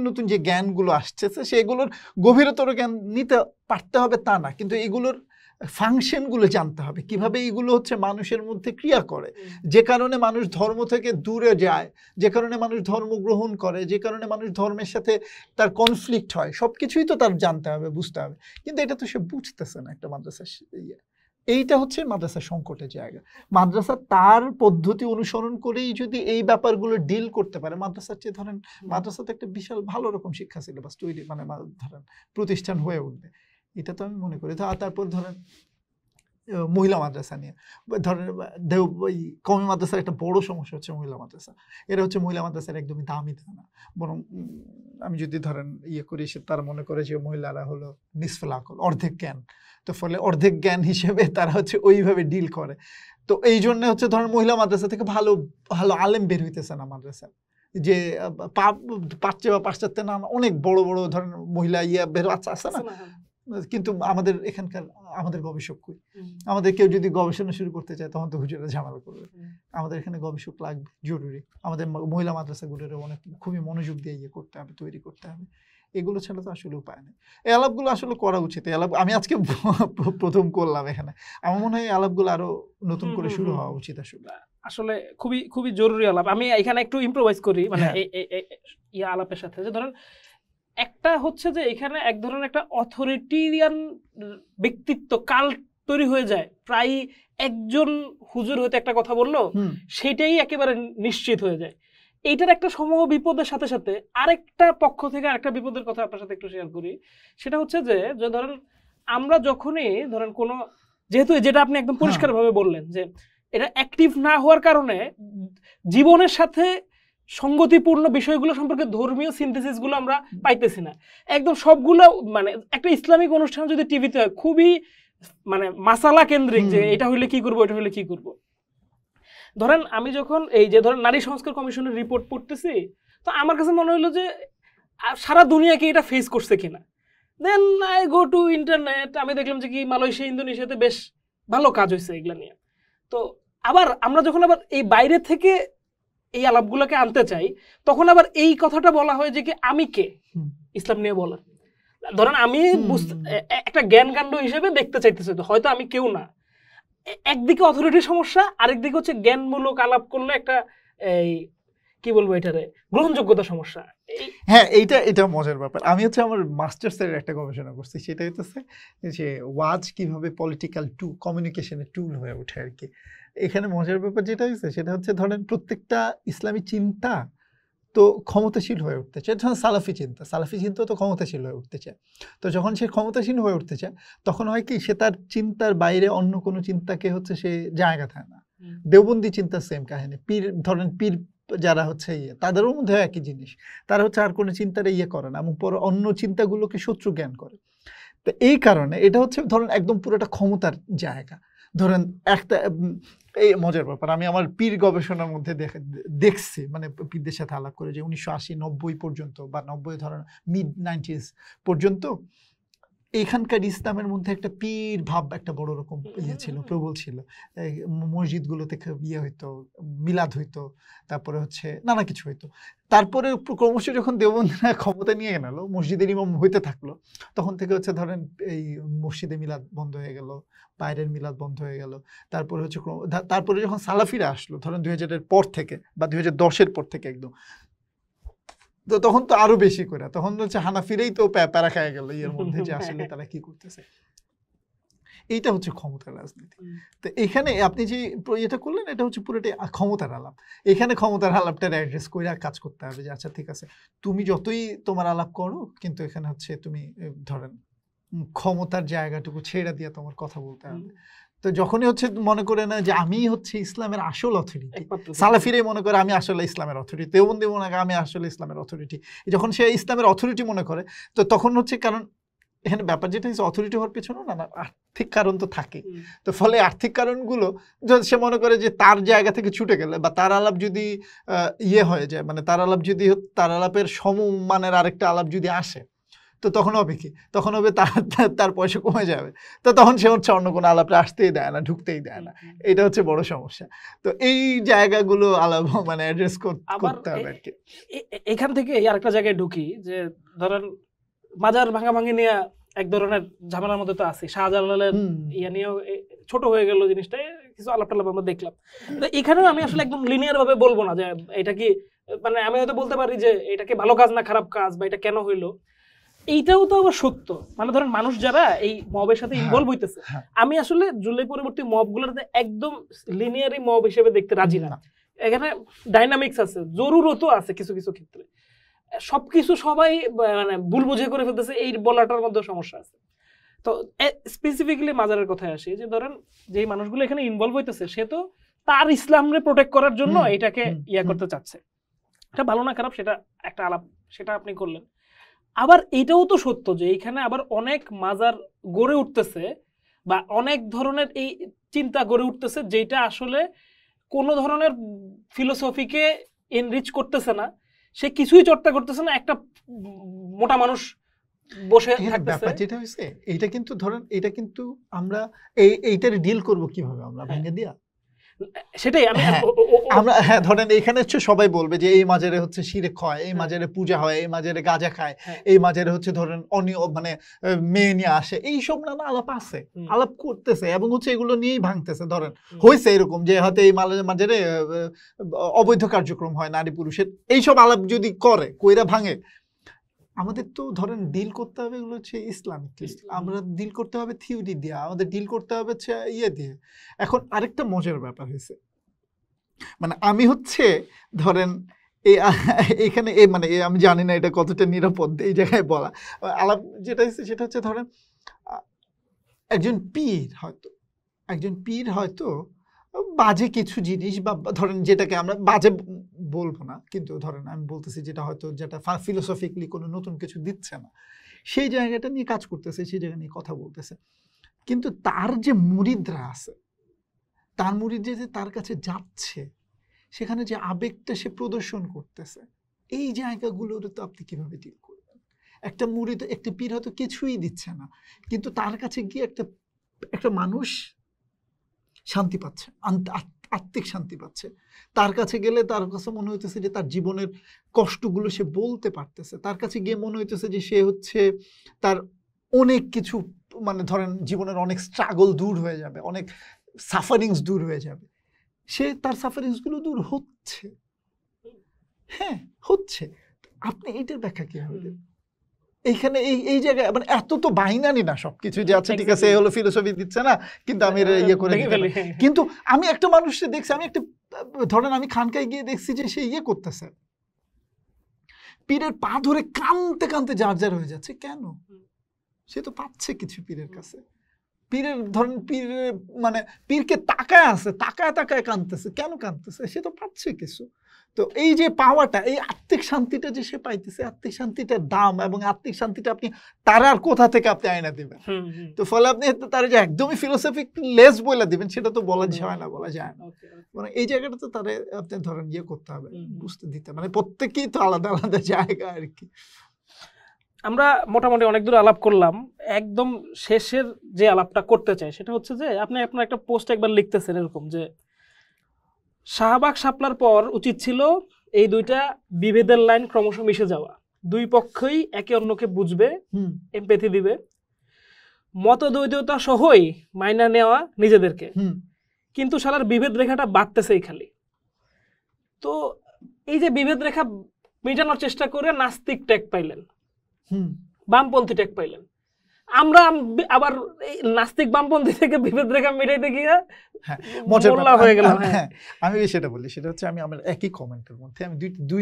নতুন যে জ্ঞানগুলো আসছে সেগুলোর গভীরতর জ্ঞান নিতে পারতে হবে তা না, কিন্তু এগুলোর ফাংশনগুলো জানতে হবে, কিভাবে এইগুলো হচ্ছে মানুষের মধ্যে ক্রিয়া করে, যে কারণে মানুষ ধর্ম থেকে দূরে যায়, যে কারণে মানুষ ধর্ম গ্রহণ করে, যে কারণে মানুষ ধর্মের সাথে তার কনফ্লিক্ট হয়, সবকিছুই তো তার জানতে হবে, বুঝতে হবে। কিন্তু এটা তো সে বুঝতেছে না একটা মাদ্রাসার ইয়ে। এইটা হচ্ছে মাদ্রাসার সংকটের জায়গা। মাদ্রাসা তার পদ্ধতি অনুসরণ করেই যদি এই ব্যাপারগুলো ডিল করতে পারে, মাদ্রাসার চেয়ে ধরেন মাদ্রাসাতে একটা বিশাল ভালো রকম শিক্ষা সিলেবাস তৈরি মানে ধরেন প্রতিষ্ঠান হয়ে উঠবে, এটা তো আমি মনে করি। তারপর ধরেন মহিলা মাদ্রাসা নিয়ে ধরেন কওমি মাদ্রাসার একটা বড় সমস্যা হচ্ছে মহিলা মাদ্রাসা। এরা হচ্ছে মহিলা মাদ্রাসার একদমই দামই দেয় না, বরং আমি যদি ধরেন ইয়ে করি, সে তারা মনে করে যে মহিলারা হলো নিসফুল আকল, অর্ধেক জ্ঞান, তো ফলে অর্ধেক জ্ঞান হিসেবে তারা হচ্ছে ওইভাবে ডিল করে। তো এই জন্য হচ্ছে ধরেন মহিলা মাদ্রাসা থেকে ভালো আলেম বের হইতেছে না মাদ্রাসা, যে পাচ্ছে বা পাশ্চাত্যে না অনেক বড় ধরেন মহিলা ইয়া বের আছে না, কিন্তু আমাদের এখানকার আমাদের গবেষক কই? আমাদের কেউ যদি গবেষণা শুরু করতে চায় তখন তো হুজুরা ঝামেলা করবে। আমাদের এখানে গবেষক লাগবে, জরুরি। আমাদের মহিলা মাদ্রাসাগুলোর অনেক খুবই মনোযোগ দিয়ে ইয়ে করতে হবে, তৈরি করতে হবে। এগুলো ছাড়া তো আসলে উপায় নেই। এই আলাপগুলো আসলে করা উচিত। এই আলাপ আমি আজকে প্রথম করলাম এখানে, আমার মনে হয় এই আলাপগুলো আরো নতুন করে শুরু হওয়া উচিত। আসলে খুবই জরুরি আলাপ। আমি এখানে একটু ইম্প্রোভাইজ করি মানে এই আলাপের সাথে, যে ধরেন একটা হচ্ছে যে এখানে এক ধরনের একটা অথরিটেরিয়ান ব্যক্তিত্ব কাল তৈরি হয়ে যায়, প্রায় একজন হুজুর হয়তো একটা কথা বললো, সেটাই একেবারে নিশ্চিত হয়ে যায়। এইটার একটা সমূহ বিপদের সাথে সাথে আরেকটা পক্ষ থেকে আরেকটা বিপদের কথা আপনার সাথে একটু শেয়ার করি। সেটা হচ্ছে যে ধরেন আমরা যখনই ধরেন কোনো, যেহেতু যেটা আপনি একদম পরিষ্কারভাবে বললেন যে এটা অ্যাক্টিভ না হওয়ার কারণে জীবনের সাথে সঙ্গতিপূর্ণ বিষয়গুলো সম্পর্কে ধর্মীয় সিনথেসিস গুলো আমরা পাইতেছি না। একদম সবগুলো মানে একটা ইসলামিক অনুষ্ঠান যদি টিভিতে হয় খুবই মানে মাসালা কেন্দ্রিক, যে এটা হইলে কি করবো, এটা হইলে কি করব। ধরেন আমি যখন এই যে ধরেন নারী সংস্কার কমিশনের রিপোর্ট পড়তেছি, তো আমার কাছে মনে হলো যে সারা দুনিয়াকে এটা ফেস করছে কিনা। Then I go to internet, আমি দেখলাম যে কি মালয়েশিয়া ইন্দোনেশিয়াতে বেশ ভালো কাজ হয়েছে এগুলা নিয়ে। তো আবার আমরা যখন আবার এই বাইরে থেকে এই আলাপগুলোকে আনতে চাই, তখন আবার এই কথাটা বলা হয় যে কি আমি কে ইসলাম নিয়ে বলা। ধরেন আমি একটা জ্ঞানকাণ্ড হিসেবে দেখতে চাইতেছি, হয়তো আমি কেউ না। একদিকে অথরিটির সমস্যা, আরেকদিকে হচ্ছে জ্ঞানমূলক আলাপ করলে একটা এই কি বলবো এটারে গ্রহণযোগ্যতা সমস্যা। হ্যাঁ, এটা মজার ব্যাপার। আমি হচ্ছে আমার মাস্টার্সের একটা গবেষণা করছি, সেটা হচ্ছে যে ওয়াজ কিভাবে পলিটিক্যাল কমিউনিকেশনের টুল হয়ে ওঠে আর কি। এখানে মজার ব্যাপার যেটা হয়েছে সেটা হচ্ছে ধরেন প্রত্যেকটা ইসলামী চিন্তা তো ক্ষমতাশীল হয়ে উঠতে চায়। ধরেন সালাফি চিন্তা তো ক্ষমতাশীল হয়ে উঠতে চায়। তো যখন সে ক্ষমতাশীল হয়ে উঠতে চায়, তখন হয় কি সে তার চিন্তার বাইরে অন্য কোনো চিন্তাকে হচ্ছে সে জায়গা দেয় না। দেওবন্দি চিন্তার সেম কাহিনী। ধরেন পীর যারা হচ্ছে তাদেরও মধ্যে একই জিনিস, তারা হচ্ছে আর কোনো চিন্তার করে না এবং পরে অন্য চিন্তাগুলোকে শত্রু জ্ঞান করে। তো এই কারণে এটা হচ্ছে ধরেন একদম পুরোটা ক্ষমতার জায়গা। ধরেন একটা এই মজার ব্যাপার, আমি আমার পীর গবেষণার মধ্যে দেখছি, মানে পীরদের সাথে আলাপ করে, যে 1980-90 পর্যন্ত বা 90 ধরেন mid-90s পর্যন্ত এখানকার ইসলামের মধ্যে একটা পীর ভাব একটা বড় রকম ছিল, প্রবল ছিল। মসজিদগুলোতে হইতো, মিলাদ হইতো, তারপরে হচ্ছে নানা কিছু হইতো। তারপরে ক্রমশ যখন দেওবন্দিরা ক্ষমতা নিয়ে গেল, মসজিদের ইমাম হইতে থাকলো, তখন থেকে হচ্ছে ধরেন এই মসজিদে মিলাদ বন্ধ হয়ে গেল, বাইরের মিলাদ বন্ধ হয়ে গেল। তারপরে হচ্ছে তারপরে যখন সালাফিরা আসলো ধরেন 2000-এর পর থেকে বা 2010-এর পর থেকে একদম, তো তখন তো আরো বেশি করে, তখন হচ্ছে হানাফিরাই তো প্যারা খায় গেল এর মধ্যে, যে আসলে তারা কি করতেছে। এইটা হচ্ছে ক্ষমতার রাজনীতি। তো এখানে আপনি যে এটা করলেন, এটা হচ্ছে পুরোটাই ক্ষমতার আলাপ। এখানে ক্ষমতার আলাপটা অ্যাড্রেস করে কাজ করতে হবে, যে আচ্ছা ঠিক আছে, তুমি যতই তোমার আলাপ করো, কিন্তু এখানে হচ্ছে তুমি ধরেন ক্ষমতার জায়গাটুকু ছেড়ে দিয়ে তোমার কথা বলতে হবে। তো যখনই হচ্ছে মনে করে না যে আমি হচ্ছে ইসলামের আসল অথরিটি, সালাফিরাই মনে করে আমি আসলে ইসলামের অথরিটি, দেওবন্দি মনে করে আমি আসলে ইসলামের অথরিটি। যখন সে ইসলামের অথরিটি মনে করে, তো তখন হচ্ছে, কারণ এখানে ব্যাপার যেটা হচ্ছে অথরিটি হওয়ার পেছনেও না আর্থিক কারণ তো থাকে। তো ফলে আর্থিক কারণগুলো যদি সে মনে করে যে তার জায়গা থেকে ছুটে গেলে, বা তার আলাপ যদি হয়ে যায়, মানে তার আলাপের সমমানের আরেকটা আলাপ যদি আসে, তো তখন হবে কি, তখন হবে তার পয়সা কমে যাবে। তো তখন সে হচ্ছে অন্য কোনো আলাপে আসতেই দেয় না, ঢুকতেই দেয় না। এটা হচ্ছে বড় সমস্যা। তো এই জায়গাগুলো আলাপ মানে অ্যাড্রেস করতে হবে আর কি। এখান থেকে আরেকটা জায়গায় ঢুকি, যে ধরেন মাজার ভাঙাভাঙি নিয়ে এক ধরনের ঝামেলার মধ্যে তো আছে। শাহজালালের নিয়েও ছোট হয়ে গেল জিনিসটা, কিছু আলাপ টালাপ আমরা দেখলাম। তো এখানেও আমি আসলে একদম লিনিয়ার ভাবে বলবো না যে এটা কি, মানে আমি হয়তো বলতে পারি যে এটা কি ভালো কাজ না খারাপ কাজ, বা এটা কেন হইলো। এইটাও তো আবার সত্য, মানে ধরেন মানুষ যারা এই মবের সাথে ইনভলভ হইতেছে, আমি আসলে জুলাই পরবর্তী মবগুলোতে একদম লিনিয়ারি মব হিসেবে দেখতে রাজি না। এখানে ডাইনামিক্স আছে, জরুরতও আছে কিছু কিছু ক্ষেত্রে। সবকিছু সবাই মানে ভুল বুঝে করে ফেলতেছে, এই বলাটার মধ্যে সমস্যা আছে। তো স্পেসিফিক্যালি মাজারের কথায় আসি, যে ধরেন যেই মানুষগুলো এখানে ইনভলভ হইতেছে, সে তো তার ইসলামকে প্রোটেক্ট করার জন্য এটাকে করতে চাচ্ছে। এটা ভালো না খারাপ সেটা একটা আলাপ, সেটা আপনি করলেন। আবার এটাও তো সত্য যে এইখানে আবার অনেক মাজার গড়ে উঠতেছে, বা অনেক ধরনের এই চিন্তা গড়ে উঠতেছে, যেটা আসলে কোনো ধরনের ফিলোসফিকে এনরিচ করতেছে না, সে কিছুই চর্চা করতেছে না, একটা মোটা মানুষ বসে থাকতেছে। যেটা হইছে এইটা কিন্তু ধরেন, এটা কিন্তু আমরা এইটার ডিল করব কিভাবে, আমরা ভেঙে দিয়া সেটাই আমরা ধরেন এখানে হচ্ছে সবাই বলবে যে এই মাজারে হচ্ছে শিরক হয়, এই মাজারে পূজা হয়, এই মাজারে গাঁজা খায়, এই মাজারে হচ্ছে ধরেন মানে মেয়ে নিয়ে আসে, এইসব নানা আলাপ আছে, আলাপ করতেছে এবং হচ্ছে এগুলো নিয়েই ভাঙতেছে। ধরেন হয়েছে এরকম যে হয়তো এই মাজারে অবৈধ কার্যক্রম হয় নারী পুরুষের, এইসব আলাপ যদি করে কইরা ভাঙে, আমাদের তো ধরেন ডিল করতে হবে এগুলো হচ্ছে ইসলামিক, আমরা ডিল করতে হবে থিওরি দিয়ে, আমাদের ডিল করতে হবে হচ্ছে ইয়ে দিয়ে। এখন আরেকটা মজার ব্যাপার হয়েছে, মানে আমি হচ্ছে ধরেন এখানে মানে আমি জানি না এটা কতটা নিরাপদ এই জায়গায় বলা, আলাপ যেটা হচ্ছে সেটা হচ্ছে ধরেন একজন পীর হয়তো বাজে কিছু জিনিস বা ধরেন যেটাকে আমরা বাজে বলবো না, কিন্তু ধরেন আমি বলতেছি যেটা হয়তো যেটা ফিলোসফিক্যালি কোনো নতুন কিছু দিচ্ছে না, সেই জায়গাটা নিয়ে কাজ করতেছে, সেই জায়গা নিয়ে কথা বলতেছে। কিন্তু তার যে মুরিদরা আছে, তার মুরিদ যে তার কাছে যাচ্ছে, সেখানে যে আবেগটা সে প্রদর্শন করতেছে, এই জায়গাগুলোর তো আপনি কিভাবে ডিল করবেন? একটা মুরিদ, একটা পীর হয়তো কিছুই দিচ্ছে না, কিন্তু তার কাছে গিয়ে একটা মানুষ শান্তি পাচ্ছে, আত্মিক শান্তি পাচ্ছে। তার কাছে গেলে তার কাছে মনে হইতেছে যে তার জীবনের কষ্টগুলো সে বলতে পারতেছে, তার কাছে গিয়ে মনে হইতেছে যে সে হচ্ছে তার অনেক কিছু, মানে ধরেন জীবনের অনেক স্ট্রাগল দূর হয়ে যাবে, অনেক সাফারিংস দূর হয়ে যাবে, সে তার সাফারিংসগুলো দূর হচ্ছে। হ্যাঁ, হচ্ছে। আপনি এইটার ব্যাখ্যা কিভাবে দেবেন? এইখানে এই জায়গায় মানে এত তো বাইনারি না সবকিছু যে আচ্ছা ঠিক আছে হলো ফিলোসফি দিচ্ছে না কিন্তু আমি ইয়ে করে দিতে পারি। কিন্তু আমি একটা মানুষকে দেখছি, আমি একটা ধরেন আমি খানকায় গিয়ে দেখছি যে সে ইয়ে করতেছে, পীরের পা ধরে কানতে কানতে যার হয়ে যাচ্ছে। কেন? সে তো পাচ্ছে কিছু পীরের কাছে। পীরের ধরেন পীরের মানে পীরকে তাকায় আছে, তাকায় কানতেছে। কেন কানতেছে? সে তো পাচ্ছে কিছু। তো এই যে পাওয়াটা, এই আত্মিক শান্তিটা যে সে পাইতেছে, আত্মিক শান্তিটার দাম এবং আত্মিক শান্তিটা আপনি তার আর কোথা থেকে আপনি আয়না দিবেন? তো ফলে আপনি তার যে একদমই ফিলোসফিক লেস বলে দিবেন সেটা তো বলা যায় না। মানে এই জায়গাটা তো তারা আপনি ধরেন ইয়ে করতে হবে, বুঝতে দিতে, মানে প্রত্যেকেই তো আলাদা আলাদা জায়গা আর কি। আমরা মোটামুটি অনেক দূর আলাপ করলাম, একদম শেষের যে আলাপটা করতে চাই সেটা হচ্ছে যে আপনি আপনার একটা পোস্ট একবার লিখতেছেন এরকম যে শাহবাগ শাপলার পর উচিত ছিল এই দুইটা বিভেদের লাইন ক্রমশ মিশে যাওয়া, দুই পক্ষই একে অন্যকে বুঝবে, এমপ্যাথি দিবে, মতদ্বৈধতা সহই মাইনা নেওয়া নিজেদেরকে, কিন্তু শালার বিভেদ রেখাটা বাড়তেছেই খালি। তো এই যে বিভেদ রেখা মেটানোর চেষ্টা করে নাস্তিক ট্যাগ পাইলেন, বামপন্থী ট্যাগ পাইলেন, আমরা আবার এই নাস্তিক বামপন্থী থেকে বিভেদ রেখা মেটাইতে গিয়ে মোল্লা হয়ে গেলাম। আমি সেটা বলি, সেটা হচ্ছে আমি আমার একই কমেন্টের মধ্যে আমি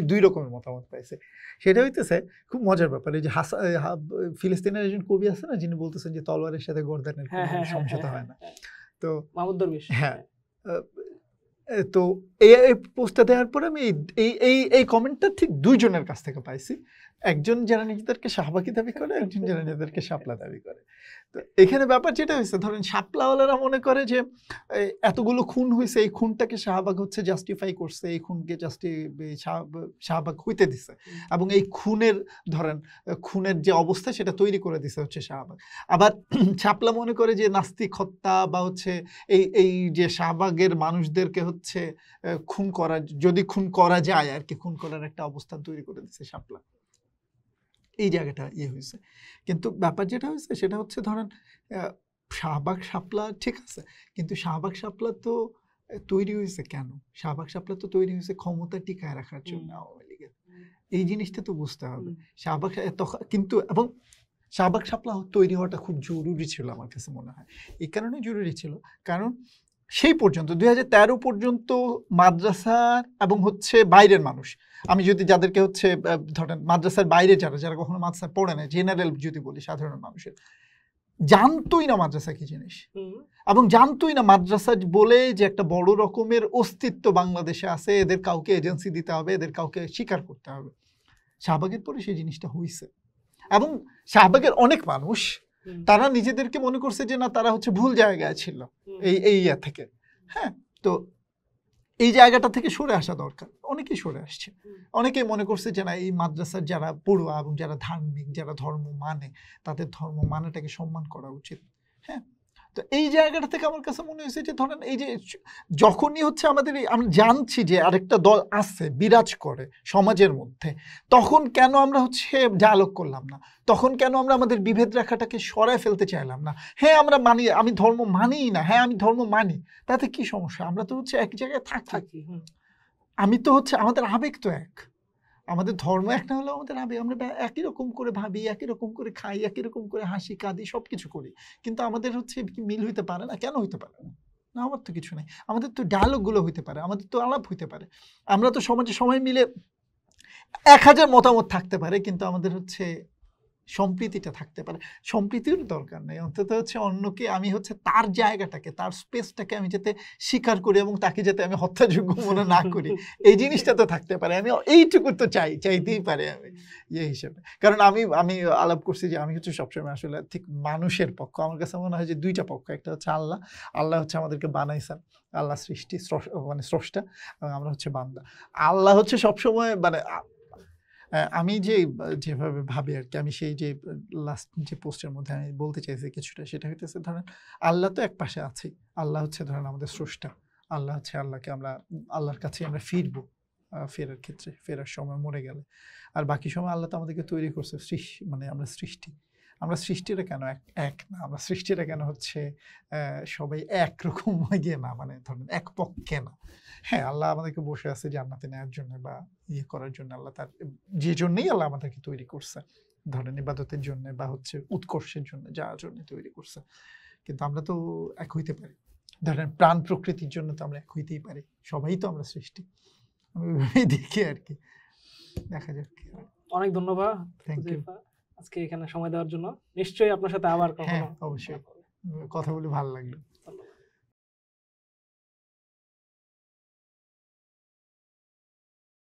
দুই রকমের মতামত পাইছি। সেটা হইতেছে খুব মজার ব্যাপার, এই যে ফিলিস্তিনের একজন কবি আছে না, যিনি বলতেছেন যে তলোয়ারের সাথে গর্দানের সমঝোতা হয় না। তো মাহমুদ দরবেশ, হ্যাঁ, তো এই পোস্টটা দেওয়ার পরে আমি এই কমেন্টটা ঠিক দুইজনের কাছ থেকে পাইছি। একজন যারা নিজেদেরকে শাহবাগী দাবি করে, একজন যারা নিজেদেরকে শাপলা দাবি করে। তো এখানে ব্যাপার যেটা হয়েছে, ধরেন শাপলাওয়ালারা মনে করে যে এতগুলো খুন হয়েছে, এই খুনটাকে শাহবাগ হচ্ছে জাস্টিফাই করছে, এই খুনকে শাহবাগ হইতে দিছে, এবং এই খুনের যে অবস্থা সেটা তৈরি করে দিছে হচ্ছে শাহবাগ। আবার শাপলা মনে করে যে নাস্তিক হত্যা বা হচ্ছে এই যে শাহবাগের মানুষদেরকে হচ্ছে যদি খুন করা যায় আর কি, খুন করার একটা অবস্থান তৈরি করে দিচ্ছে শাপলা। এই জায়গাটা ইয়ে হয়েছে। কিন্তু ব্যাপার যেটা হয়েছে সেটা হচ্ছে ধরেন শাহবাগ শাপলা ঠিক আছে, কিন্তু শাহবাগ শাপলা তো তৈরি হয়েছে কেন? শাহবাগ শাপলা তো তৈরি হয়েছে ক্ষমতা টিকায় রাখার জন্য আওয়ামী লীগের। এই জিনিসটা তো বুঝতে হবে। শাহবাগ কিন্তু এবং শাহবাগ শাপলা তৈরি হওয়াটা খুব জরুরি ছিল আমার কাছে মনে হয়। এই কারণে জরুরি ছিল কারণ সেই পর্যন্ত 2013 পর্যন্ত মাদ্রাসার এবং হচ্ছে বাইরের মানুষ, আমি যদি যাদেরকে হচ্ছে ধরেন মাদ্রাসার বাইরে যারা কখনো মাদ্রাসায় পড়ে না, জেনারেল যদি বলি সাধারণ মানুষের, জানতোই না মাদ্রাসা কি জিনিস, এবং জানতোই না মাদ্রাসা বলে যে একটা বড় রকমের অস্তিত্ব বাংলাদেশে আছে, এদের কাউকে এজেন্সি দিতে হবে, এদের কাউকে স্বীকার করতে হবে। শাহবাগের পরে সেই জিনিসটা হয়েছে, এবং শাহবাগের অনেক মানুষ তারা নিজেদেরকে মনে করছে যে না, তারা হচ্ছে ভুল জায়গায় ছিল এই ইয়া থেকে। হ্যাঁ, তো এই জায়গাটা থেকে সরে আসা দরকার। অনেকেই সরে আসছে, অনেকেই মনে করছে যে না, এই মাদ্রাসার যারা পড়ুয়া এবং যারা ধার্মিক, যারা ধর্ম মানে, তাদের ধর্ম মানাটাকে সম্মান করা উচিত। হ্যাঁ, তো এই জায়গাটা থেকে আমার কাছে মনে হয়েছে যে ধরেন এই যে যখনই হচ্ছে আমাদের আমরা জানছি যে আরেকটা দল আছে, বিরাজ করে সমাজের মধ্যে, তখন কেন আমরা হচ্ছে ডায়ালগ করলাম না? তখন কেন আমরা আমাদের বিভেদ রেখাটাকে সরায় ফেলতে চাইলাম না? হ্যাঁ, আমরা মানি, আমি ধর্ম মানিই না, হ্যাঁ আমি ধর্ম মানি, তাতে কি সমস্যা? আমরা তো হচ্ছে এক জায়গায় থাকি, আমি তো হচ্ছে আমাদের আবেগ তো এক, আমাদের ধর্ম একটা হলেও আমাদের আবেগ, আমরা একই রকম করে ভাবি, একই রকম করে খাই, একই রকম করে হাসি কাঁদি, সবকিছু করি, কিন্তু আমাদের হচ্ছে কি মিল হইতে পারে না? কেন হইতে পারে না? না, আমার তো কিছু নাই। আমাদের তো ডায়ালগ গুলো হইতে পারে, আমাদের তো আলাপ হইতে পারে, আমরা তো সমাজে সবাই মিলে 1000 মতামত থাকতে পারে, কিন্তু আমাদের হচ্ছে সম্প্রীতিটা থাকতে পারে। সম্প্রীতির দরকার নেই, অন্তত হচ্ছে অন্যকে আমি হচ্ছে তার জায়গাটাকে, তার স্পেসটাকে আমি যাতে স্বীকার করি এবং তাকে যাতে আমি হত্যাযোগ্য মনে না করি, এই জিনিসটা তো থাকতে পারে। আমি এইটুকু তো চাইতেই পারে আমি ইয়ে হিসেবে। কারণ আমি আমি আলাপ করছি যে আমি হচ্ছে সবসময় আসলে ঠিক মানুষের পক্ষ। আমার কাছে মনে হয় যে দুইটা পক্ষ, একটা হচ্ছে আল্লাহ, আল্লাহ হচ্ছে আমাদেরকে বানাইছেন, আল্লাহ সৃষ্টি মানে স্রষ্টা, এবং আমরা হচ্ছে বান্দা। আল্লাহ হচ্ছে সবসময় মানে আমি যেভাবে ভাবি আর কি, আমি সেই যে লাস্ট যে পোস্টের মধ্যে আমি বলতে চাইছি কিছুটা, সেটা হইতেছে ধরেন আল্লাহ তো এক পাশে আছেই, আল্লাহ হচ্ছে ধরেন আমাদের স্রষ্টা, আল্লাহ হচ্ছে আল্লাহকে আমরা আল্লাহর কাছে আমরা ফিরবো ফেরার ক্ষেত্রে, ফেরার সময় মরে গেলে। আর বাকি সময় আল্লাহ তো আমাদেরকে তৈরি করছে, মানে আমরা সৃষ্টি। আমরা সৃষ্টিটা কেন এক না? আমরা সৃষ্টিটা কেন হচ্ছে সবাই একরকম গিয়ে না, মানে ধরেন এক পক্ষে না। হ্যাঁ, আল্লাহ আমাদেরকে বসে আছে জান্নাতে নেওয়ার জন্য বা ইয়ে করার জন্য, আল্লাহ তার যে জন্যই আল্লাহ আমাদেরকে তৈরি করছে, ধরেন ইবাদতের জন্য বা হচ্ছে উৎকর্ষের জন্য, যার জন্য তৈরি করছে। কিন্তু আমরা তো এক হইতে পারি, ধরেন প্রাণ প্রকৃতির জন্য তো আমরা এক হইতেই পারি, সবাই তো আমরা সৃষ্টি। আমি ওইভাবেই দেখি আর কি, দেখা যাক। অনেক ধন্যবাদ থ্যাংক ইউ, আজকে এখানে সময় দেওয়ার জন্য। নিশ্চয়ই আপনার সাথে আবার হ্যাঁ অবশ্যই কথা বলে ভালো লাগলো।